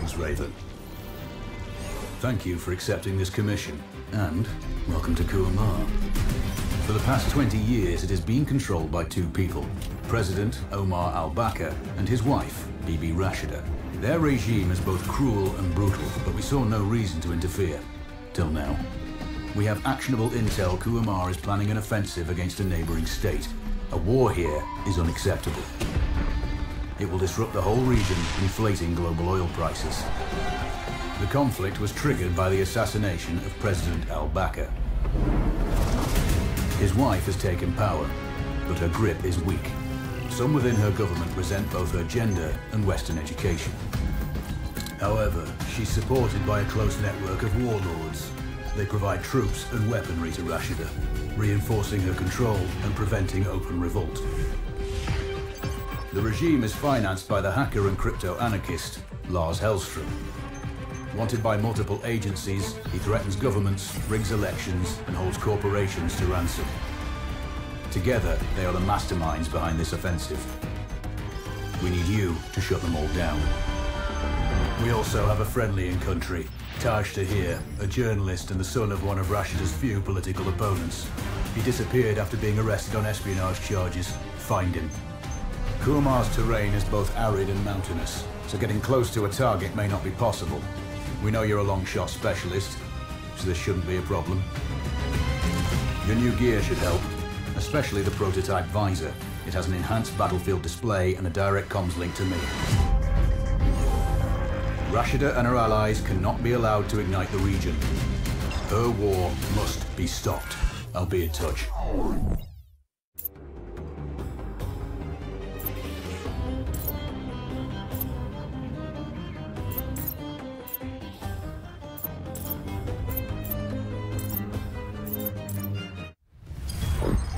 Greetings, Raven. Thank you for accepting this commission, and welcome to Kuamar. For the past 20 years, it has been controlled by two people, President Omar al-Bakr and his wife, Bibi Rashida. Their regime is both cruel and brutal, but we saw no reason to interfere. Till now. We have actionable intel Kuamar is planning an offensive against a neighboring state. A war here is unacceptable. It will disrupt the whole region, inflating global oil prices. The conflict was triggered by the assassination of President al-Bakr. His wife has taken power, but her grip is weak. Some within her government resent both her gender and Western education. However, she's supported by a close network of warlords. They provide troops and weaponry to Rashida, reinforcing her control and preventing open revolt. The regime is financed by the hacker and crypto-anarchist, Lars Hellstrom. Wanted by multiple agencies, he threatens governments, rigs elections, and holds corporations to ransom. Together, they are the masterminds behind this offensive. We need you to shut them all down. We also have a friendly in country, Taj Tahir, a journalist and the son of one of Rashida's few political opponents. He disappeared after being arrested on espionage charges. Find him. Kuamar's terrain is both arid and mountainous, so getting close to a target may not be possible. We know you're a long-shot specialist, so this shouldn't be a problem. Your new gear should help, especially the prototype visor. It has an enhanced battlefield display and a direct comms link to me. Rashida and her allies cannot be allowed to ignite the region. Her war must be stopped. I'll be in touch.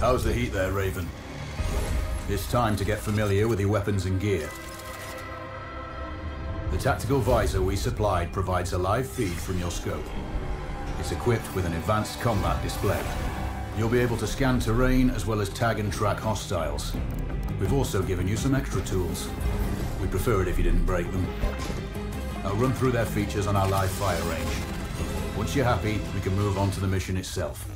How's the heat there, Raven? It's time to get familiar with your weapons and gear. The tactical visor we supplied provides a live feed from your scope. It's equipped with an advanced combat display. You'll be able to scan terrain as well as tag and track hostiles. We've also given you some extra tools. We'd prefer it if you didn't break them. I'll run through their features on our live fire range. Once you're happy, we can move on to the mission itself.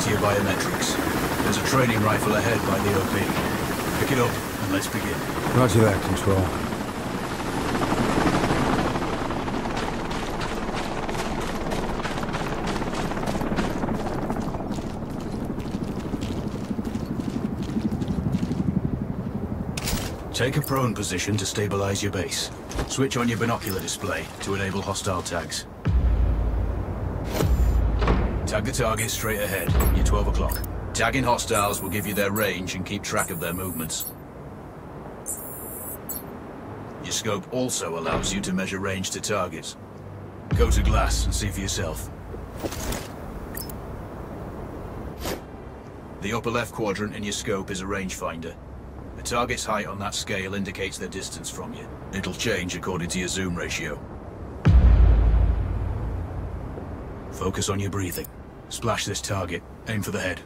To your biometrics. There's a training rifle ahead by the OP. Pick it up and let's begin. Roger that, Control. Take a prone position to stabilize your base. Switch on your binocular display to enable hostile tags. Tag the target straight ahead. You're 12 o'clock. Tagging hostiles will give you their range and keep track of their movements. Your scope also allows you to measure range to targets. Go to glass and see for yourself. The upper left quadrant in your scope is a rangefinder. The target's height on that scale indicates their distance from you. It'll change according to your zoom ratio. Focus on your breathing. Splash this target. Aim for the head.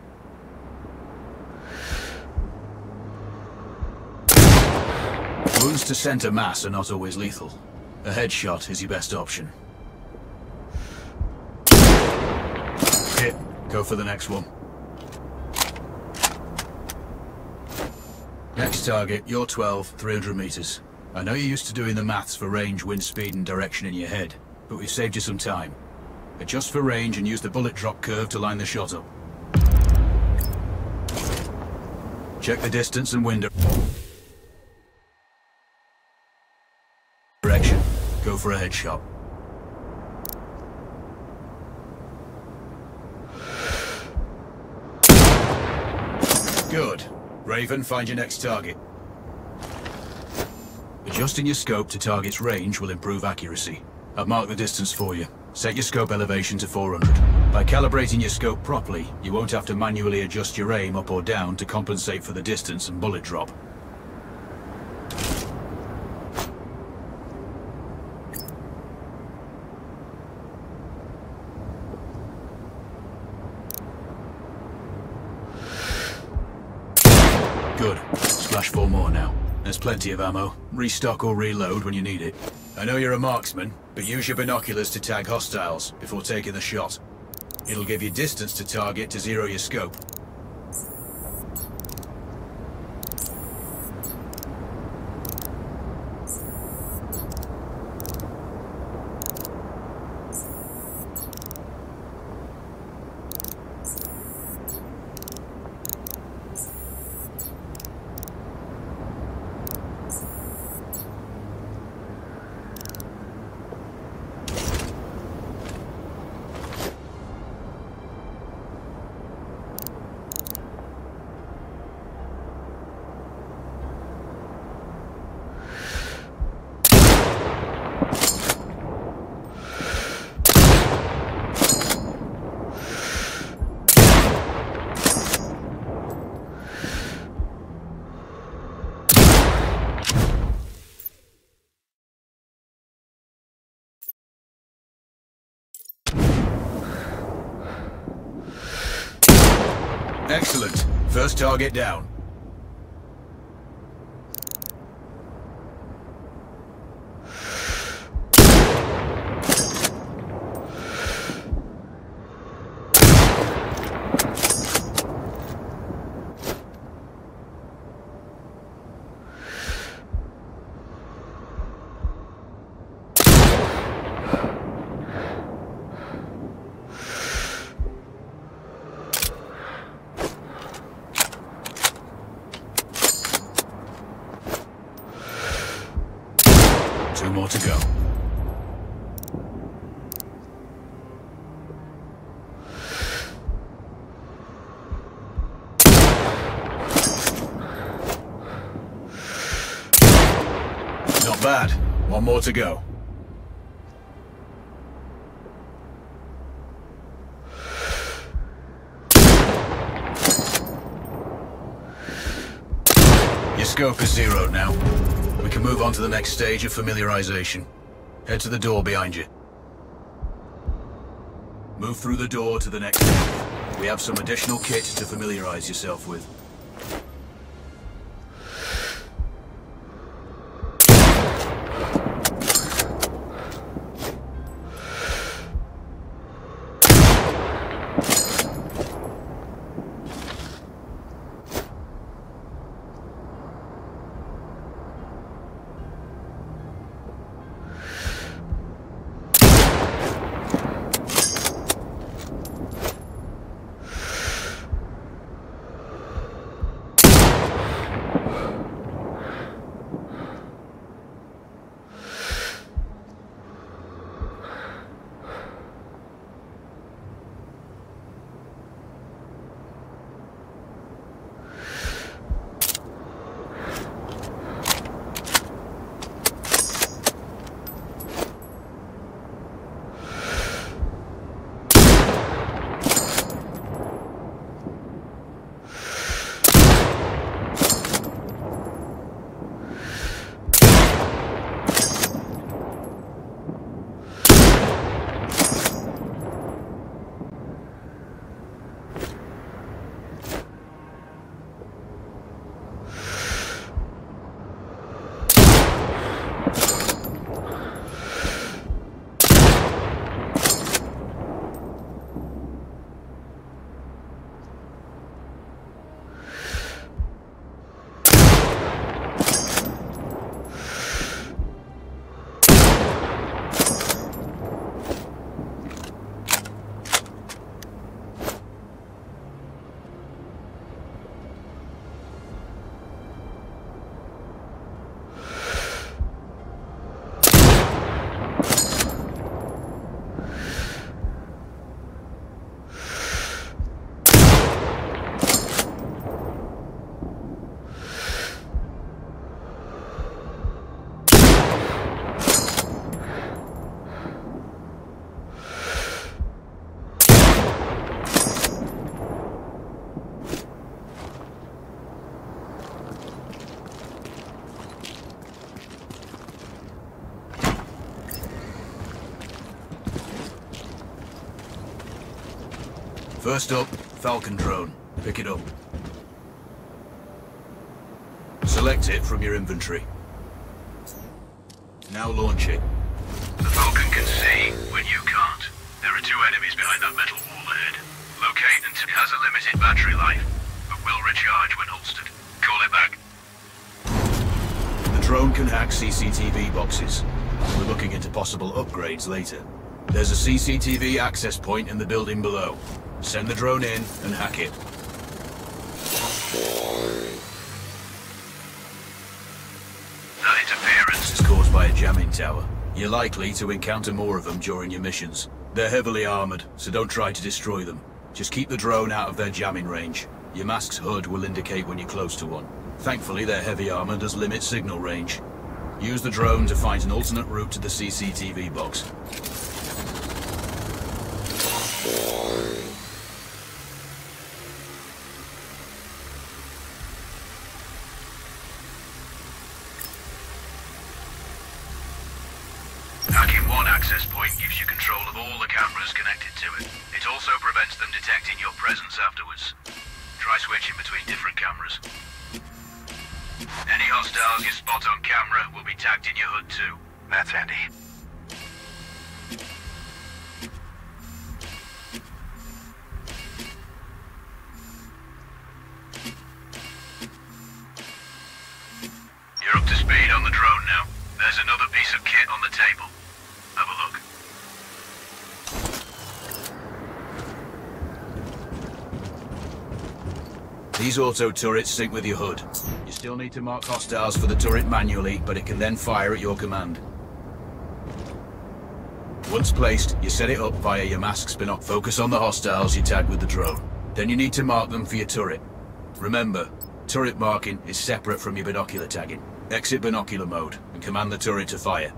Wounds to center mass are not always lethal. A headshot is your best option. Hit. Go for the next one. Next target, you're 12, 300 meters. I know you're used to doing the maths for range, wind speed, and direction in your head, but we've saved you some time. Adjust for range and use the bullet drop curve to line the shot up. Check the distance and wind direction. Go for a headshot. Good. Raven, find your next target. Adjusting your scope to target's range will improve accuracy. I've marked the distance for you. Set your scope elevation to 400. By calibrating your scope properly, you won't have to manually adjust your aim up or down to compensate for the distance and bullet drop. Good. Splash 4 more now. There's plenty of ammo. Restock or reload when you need it. I know you're a marksman, but use your binoculars to tag hostiles before taking the shot. It'll give you distance to target to zero your scope. Excellent. First target down. Two more to go. Not bad. One more to go. Your scope is zeroed now. We can move on to the next stage of familiarization. Head to the door behind you. Move through the door to the next room. We have some additional kit to familiarize yourself with. First up, Falcon drone. Pick it up. Select it from your inventory. Now launch it. The Falcon can see when you can't. There are two enemies behind that metal wall ahead. Locate until it has a limited battery life, but will recharge when holstered. Call it back. The drone can hack CCTV boxes. We're looking into possible upgrades later. There's a CCTV access point in the building below. Send the drone in and hack it. That interference It's caused by a jamming tower. You're likely to encounter more of them during your missions. They're heavily armored, so don't try to destroy them. Just keep the drone out of their jamming range. Your mask's HUD will indicate when you're close to one. Thankfully, their heavy armor does limit signal range. Use the drone to find an alternate route to the CCTV box. Hacking one access point gives you control of all the cameras connected to it. It also prevents them detecting your presence afterwards. Try switching between different cameras. Any hostiles you spot on camera will be tagged in your HUD too. That's handy. You're up to speed on the drone now. There's another piece of kit on the table. Have a look. These auto turrets sync with your HUD. You still need to mark hostiles for the turret manually, but it can then fire at your command. Once placed, you set it up via your mask's binoc. Focus on the hostiles you tag with the drone. Then you need to mark them for your turret. Remember, turret marking is separate from your binocular tagging. Exit binocular mode and command the turret to fire.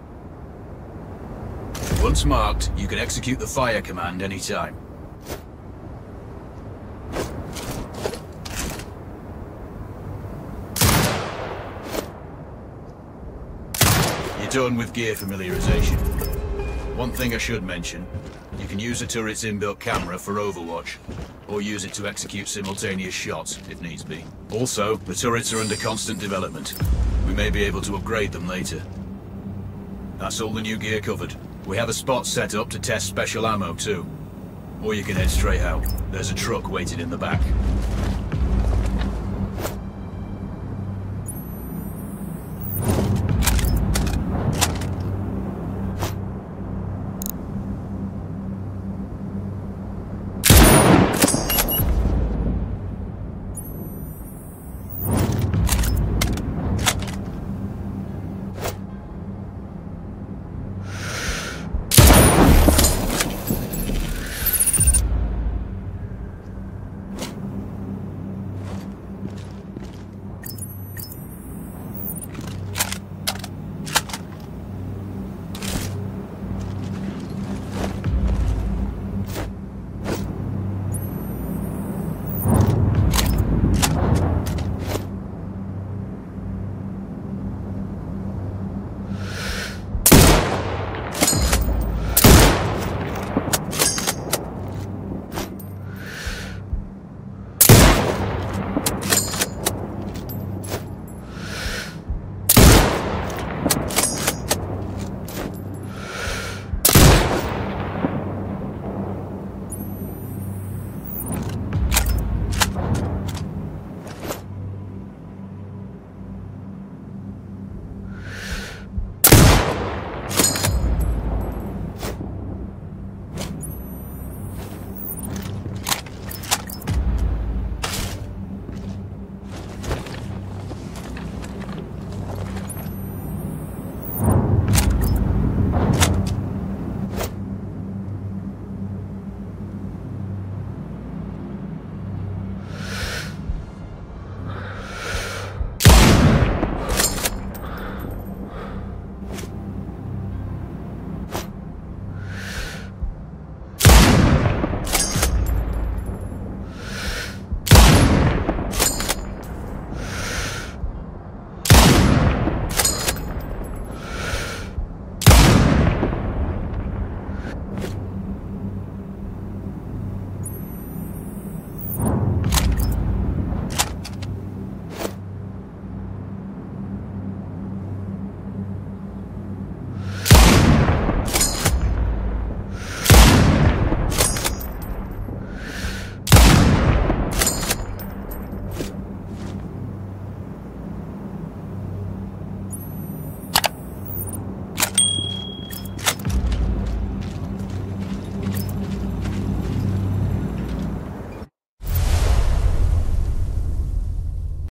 Once marked, you can execute the fire command anytime. You're done with gear familiarization. One thing I should mention, you can use a turret's inbuilt camera for overwatch, or use it to execute simultaneous shots, if needs be. Also, the turrets are under constant development. We may be able to upgrade them later. That's all the new gear covered. We have a spot set up to test special ammo too. Or you can head straight out. There's a truck waiting in the back.